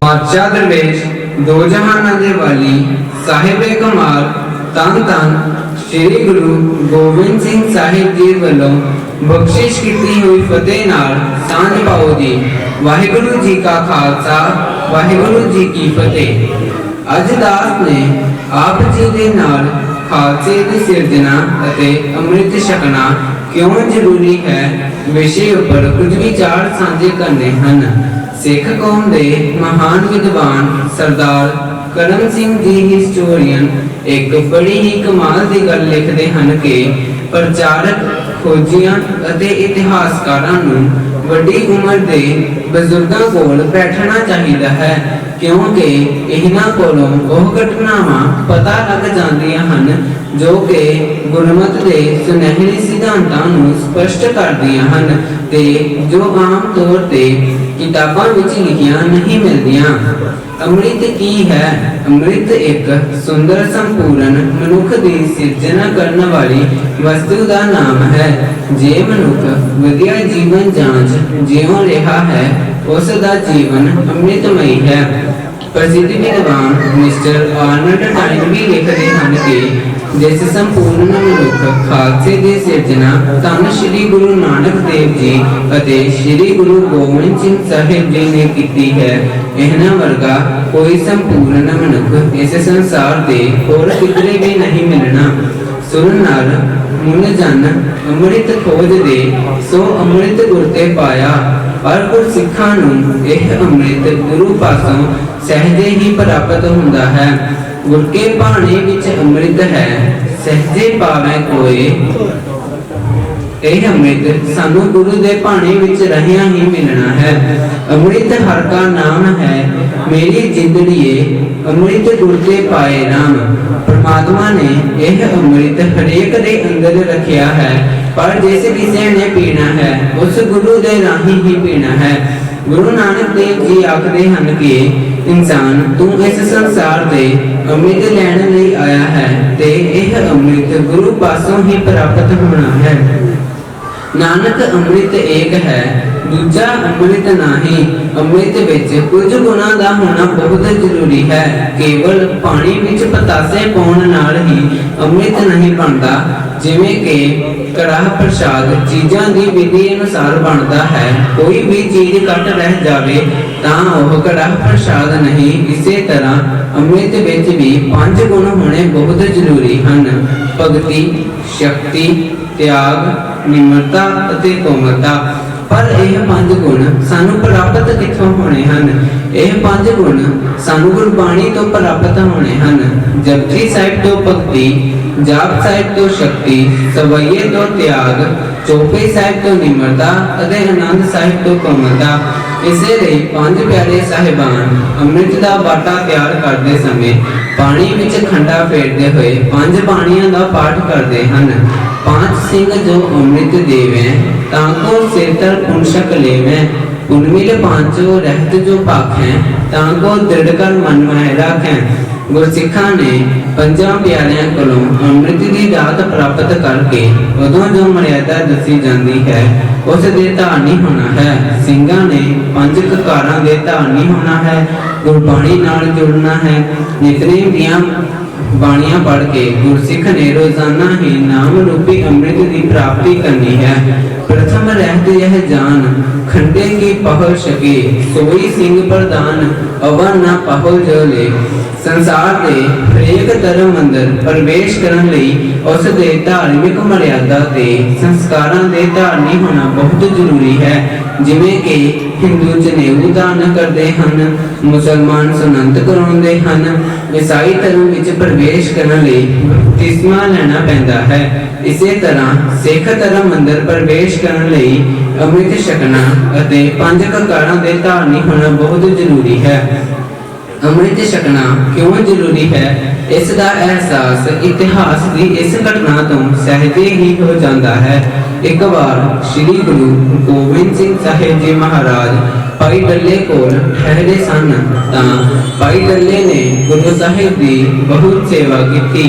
बादशाह दरवेश दो जहाना दे वाली साहिबे कमाल तन तन श्री गुरु गोबिंद सिंह साहिब जी वालों बख्शिश की हुई फतेह नाल सांझ पाओ जी। वाहिगुरु जी का खालसा वाहिगुरु जी की फतेह। अज दास ने आप जी दे नाल खालसे की सिरजना अते अमृत छकना क्यों जरूरी है विषय उपर कुछ विचार साझे करने हैं। सिख कौम दे महान विद्वान सरदार करम सिंह जी हिस्टोरियन एक बड़ी ही कमाल की गल लिखते हैं कि प्रचारक खोजियां अते इतिहासकारां नूं वड्डी उम्र दे बजुर्गां कोल बैठना चाहिए है क्योंकि इन्हां कोलों ओह घटनावां पता लग जांदियां हन जो कि गुरमत दे सुनहरे सिद्धांतां नूं स्पष्ट करदियां हन ते जो आम तौर ते किताबां विच लिखियां नहीं मिलदियां। अमृत की है? अमृत एक सुंदर संपूर्ण मनुख की सिरजना करने वाली वस्तु का नाम है। जे मनुख वधिया जीवन जांच जिउं रहा है उसका जीवन अमृतमय है। प्रसिद्ध विद्वान मिस्टर आर्नल्ड टाइम भी लिखते हैं कि जिस संपूर्ण मनुख खालसे की सिरजना धन श्री गुरु नानक देव जी अते श्री गुरु गोबिंद सिंह साहिब जी ने की है, इन्हां वर्गा कोई संपूर्ण मनुख इस संसार के होर किधरे भी नहीं मिलना। सुर नर मुन जन अमृत खोज दे सो अमृत गुर ते पाया। पर गुर सिखां नूं यह अमृत गुरु पासों सहजे ही प्राप्त हुंदा है। गुर के भाणे विच अमृत है सहजे पावे कोई। यह अमृत सानू गुरु दे भाणे विच रहिया ही मिलना है। अमृत हर का नाम है मेरी जिंदड़िए अमृत गुर ते पाए राम। परमात्मा ने यह अमृत हरेक दे अंदर रखिया है पर जिस किसी ने पीना है उस गुरु दे राही ही पीना है। गुरु नानक देव जी आखते हैं कि इंसान तू इस संसार से अमृत लैण लई आया है ते यह अमृत गुरु पासों ही प्राप्त होना है। नानक अमृत एक है दूजा अमृत नहीं। अमृत विच कुछ गुणा का होना बहुत जरूरी है। केवल पानी विच पतासे पाउण नाल ही अमृत नहीं बनता। जिवें कि कड़ाह प्रसाद चीज़ां की विधि अनुसार बनता है। कोई भी चीज घट रह जावे तां ओह कड़ाह प्रसाद नहीं। इसे तरह अमृत विच भी 5 गुण होने बहुत जरूरी हैं। भगति शक्ति त्याग निम्रता अते कोमलता। पर यह 5 गुण सानू प्राप्त किथों होने हैं? यह 5 गुण सानू गुरबाणी तो प्राप्त होने हैं। जपजी साहिब तो भक्ति जाप साहिब तो शक्ति सवैये तो त्याग चौपे साहिब तो निम्रता अते आनंद साहिब तो कोमलता। इसे लिए 5 प्यारे साहिबान अमृत का बाटा तैयार करते समय पानी विच खंडा फेरते हुए 5 बाणियां का पाठ करते हैं। 5 सिंह जो अमृत देवे ताको सिर तर पुंशक लेवे। उनमिल पांचों रहत जो पाखें ताको दृढ़ कर मन में राखें। गुरसिखा ने 5 प्यारियां कोलों अमृत की दात प्राप्त करके उदों जो मर्यादा दसी जाती है उस दे धारनी होना है। सिंघां ने 5 ककारां दे धारनी होना है। गुरबाणी नाल जुड़ना है। नितनेम दियां बाणियां पढ़ के गुरसिख ने रोजाना ही नाम रूपी अमृत की प्राप्ति करनी है। प्रथम रहत यह जान खंडे की पहल सके सोई सिंह प्रदान अवन ना पहल जो ले। संसार के हरेक धर्म अंदर प्रवेश करने लई उस दे धार्मिक मर्यादा ते संस्कारां दे धारनी होना बहुत जरूरी है। जिवें कि हिंदू जनेऊ दान करते हैं मुसलमान सुनंत कराउंदे हैं। ईसाई धर्म विच प्रवेश करने लई बपतिस्मा लेना पैंदा है। इसे तरह सिख धर्म अंदर प्रवेश करने लई अमृत छकना अते 5 ककारां दे धारनी होना बहुत जरूरी है। अमृत छकना क्यों जरूरी है? इसका एहसास इतिहास की इस घटना तो सहजे ही हो जाता है। एक बार श्री गुरु गोबिंद सिंह साहिब जी महाराज भाई डल्ले कोल ठहरे सन तां भाई डल्ले ने गुरु साहिब की बहुत सेवा की।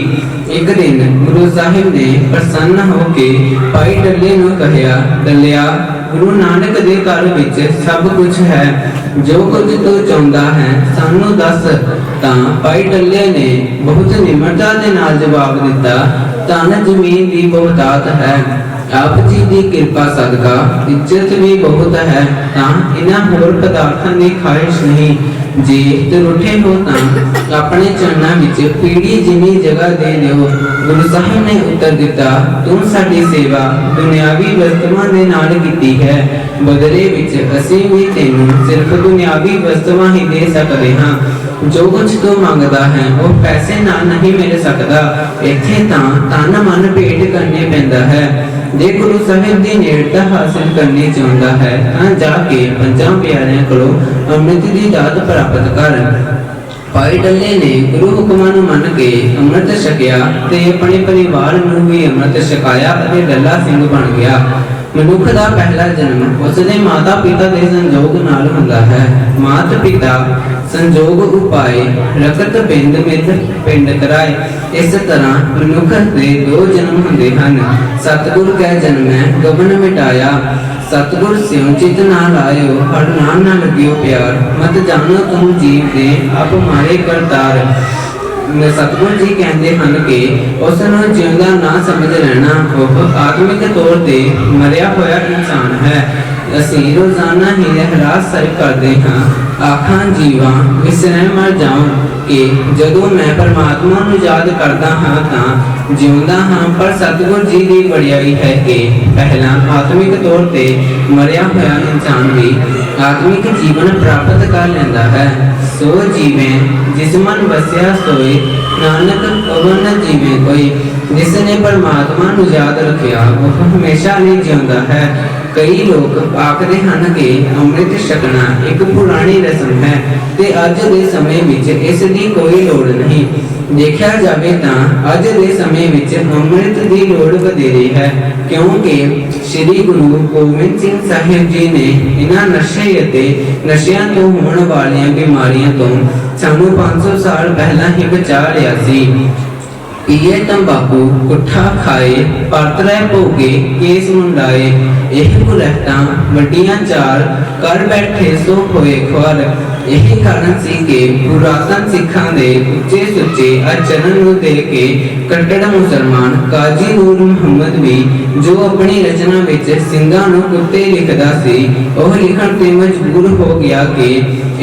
एक दिन गुरु साहिब ने प्रसन्न होकर भाई डल्ले नूं कहा, डल्लिया गुरु नानक दे घर विच सब कुछ है जो कुछ तू चाहुंदा है सानू दस। तां भाई टल्ले ने बहुत निमरता दे नाल जवाब दिता, धन जमीन दी बहुतात है, आप जी की कृपा सदका इज्जत भी बहुत है, तां इन्हां होर पदार्थां दी ख्वाहिश नहीं। जे तुम उठे हो तां अपने चरणों विच पीढ़ी जिन्नी जगह दे दिओ। गुरु साहिब ने उत्तर दिता, तुम साडी सेवा दुनियावी वस्तुओं दे नाल कीती है, बदले विच असीं भी तैनूं सिर्फ दुनियावी वस्तुआं ही दे सकदे हां। जो कुछ तू मंगदा है वह पैसे नाल नहीं मिल सकदा, इत्थे तां तन मन भेंट करने पैंदा है। जे गुरु साहिब की नेड़ता हासिल करनी चाहता है तां जाके पंजां प्यारिਆਂ ਕੋਲੋਂ अमृत की दात प्राप्त कर। भाई टल्ले ने गुरु हुक्मां नूं मन के अमृत छकिया ते अपने परिवार नूं भी अमृत छकाया ते डल्ला सिंह बन गया। मनुख का पहला जन्म उसके माता पिता के संजोग नाल हुंदा है। मात पिता संजोग उपाय रकत पिंड मित पिंड कराए। इस तरह मनुख के दो जन्म हुंदे हन। सतगुर कै जन्मै गबन मिटाया, सतगुर स्यों चित ना लायो, हर नाम ना लगियो प्यार, मत जानो तुम जीव दे आप मारे करतार। सतगुर जी कहते हैं कि उसनों जिंदा ना समझ लेना, वह आत्मिक तौर पर मरिया होया इंसान है। असी रोजाना ही रहरास सर करते हाँ, आखा जीवा विसरै मर जाऊं कि जदों मैं परमात्मा नूं याद करता हाँ तां जिउंदा हाँ। पर सतगुर जी की वडियाई है कि पहला आत्मिक तौर पर मरिया होया इंसान भी आत्मिक जीवन प्राप्त कर लेंदा है। सो जीवे जिस मन बसिया सोए, नानक अवन जीवे कोई। जिसने परमात्मा नूं याद रखिया वह हमेशा लिए जिउंदा है। कई लोग आखदे हन कि अमृत छकना एक पुरानी रस्म है ते अज दे समय विच इस दी कोई लोड़ नहीं। देखा जाए तां अज दे समय विच अमृत दी लोड़ वधेरे है, क्योंकि श्री गुरु गोबिंद सिंह साहिब जी ने इन्हां नशे अते नशियां तो होण वालियां बीमारियां तो सानू 500 साल पहला ही बचा लिया सी। पिए तंबाकू कुठा खाए, परतरै भोगे केस मुंडाए, यह कुलहतां वड्डियां चार कर बैठे सो होए ख्वार। यही कारण सी कि पुरातन सिखां दे उच्चे सुच्चे आचरण नूं देख के कट्टर मुसलमान काजी नूर मुहम्मद भी जो अपनी रचना विच ਸਿੰਘਾਂ ਨੂੰ कुत्ते लिखदा सी, वह लिखण ते मजबूर हो गया कि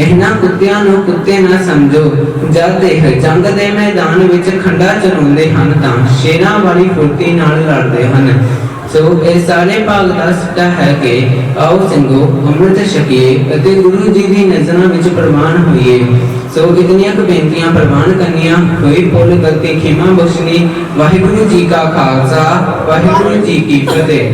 इन्हां कुत्तिਆਂ ਨੂੰ कुत्ते ना समझो। जद देख जंग दे मैदान विच खंडा चलाउंदे हन तां शेरां वाली फुर्ती नाल लड़दे हन। सो ये सारे भाग का सिੱਟਾ है कि आओ ਸਿੰਘੋ अमृत छकीए अते गुरु जी की नज़रां विच प्रवान होइए। सो इतनियां बेनतियां प्रवान करनियां, कोई भुल गलती खिमा बख्शनी। वाहिगुरु जी का खालसा, वाहिगुरु जी की फतेह।